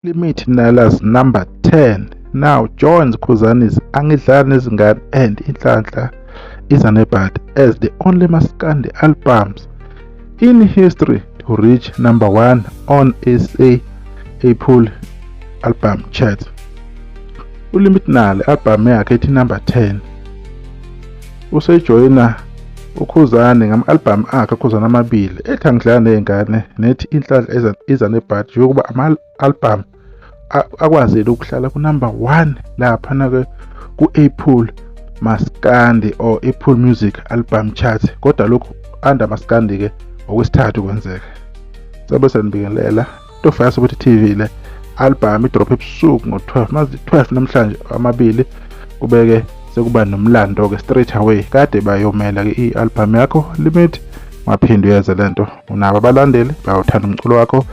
Limit Nala's number 10. Now joins Khuzani's Angidlala Nezingane and Inhlanhla Izanebhadi as the only Maskandi albums in history to reach number 1 on SA Apple album chart. Ulimit Nala album yakhe ethi number 10. Usejoyina uKhuzani ngama-album akhe Khuzani amabili ethi Angidlala Nezingane nethi Inhlanhla Izanebhadi yokuba ama-album akwazile ukuhlala ku-number 1 laphana ku-Apple Maskandi or Apple Music album chart. Kodwa lokhu under Maskandi ke okwesithathu kwenzeka. Sabe sanibingelela Top Fire Support TV le album idrop ebusuku ngo-12 mazi 12 namhlanje amabili kubeke sekuba nomlando ke straight away kade bayomela ke i-album yakho Limit maphinde uyeza lento unabo abalandeli bayawuthanda umculo wakho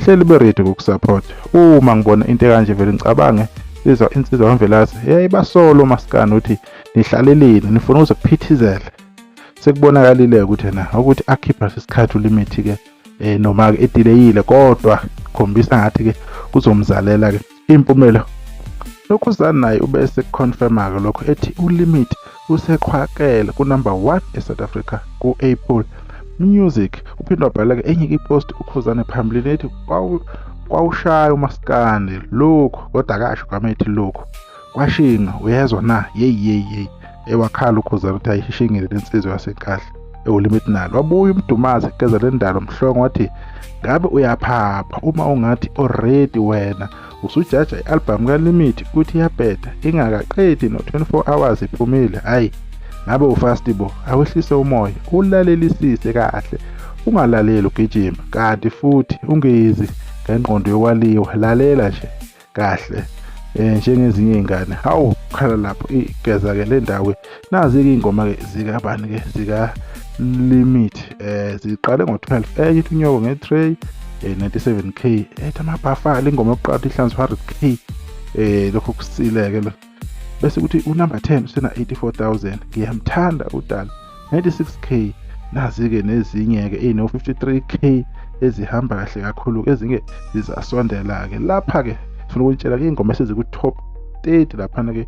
hleli beready ukusupport. Uma ngibona into kanje vele ngicabange insizwa yamvelazi yayibasolo Maskandi uthi nihlaleleni nifuna ukuzokuphithizela. Sekubonakalile ukuthi ukuthi akhipha isikhathi uLimit ke noma ke edelayile kodwa khombisa ngathi ke kuzomzalela ke impumelo. Lokhuzani naye ubese confirma ke lokho ethi uLimit usekhwakela ku number 1 eSouth Africa ku Apple Music. Uphindwa bhala ke enye ipost uKhuzani phambili ethi kwawushaya uMaskandi lokho kodwa akasho kwamethi lokho kwashinga uyezwa na yeyi ewakhala uKhuzani ukuthi ayishishingile lensizwe yasenkahla uLimit Nala. Wabuya umdumazi egeza lendalo mhlongo wathi ngabe uyaphapha uma ungathi already wena usujaja i-album kaLimit ukuthi iyabheda ingakaqedi no 24 hours iphumile. Hayi ngabe ufast bo awehlise umoya ulalelisise kahle ungalaleli ugijima kanti futhi ungezi ngengqondo yokwaliwa lalela nje kahle njengezinye izingane. Hawu khala lapho igeza ke le ndawo nazi ke ingoma ke zikabani ke zika Limit ziqale ngo-12 ithi unyoko nge-Tray 97k ethi amabhafala ingoma yokuqala ihlanzwa 100k lokho kusileke lo. Bese kuthi unumber 10 usena 84000 ngiyamthanda udala 96k. Nazi ke nezinye ke ino 53k ezihamba kahle kakhulu ezinye zizasondela ke lapha ke sifuna ukutshela ke ingoma esizi ku top 30 laphana ke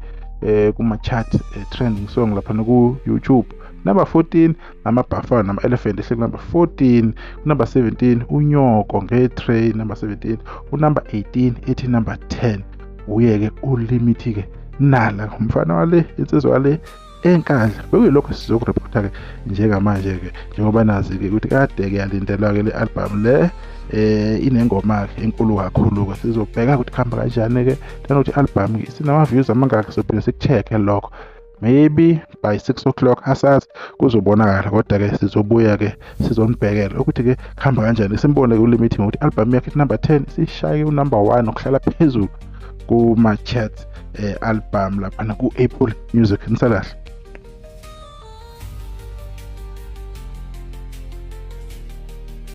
kuma chart trending song laphana ku YouTube. Number 14 amabhafana nama elephant ehle number 14. Number 17 unyoko nge-Tray number 17. Number 18 ethi number 10 uye ke uLimit ke Nala umfana wale insizwa wale enkandla bekuyilokho sizokureporta ke njengamanje ke njengoba nazi ke ukuthi kade ke yalindelwa ke le album le inengoma ke enkulu kakhulu ke sizobheka ukuthi khamba kanjani ke ukuthi album ke sinama views amangaka sophinde sikucheck lokho maybe by 6 o'clock asazi kuzobonakala kodwa ke sizobuya ke sizonibhekela ukuthi ke khamba kanjani simbone ke uLimit ngokuthi album yakhe number 10 sishaye unumber 1 okuhlala phezulu kuma charts album lapha ku Apple Music. Nisalahle.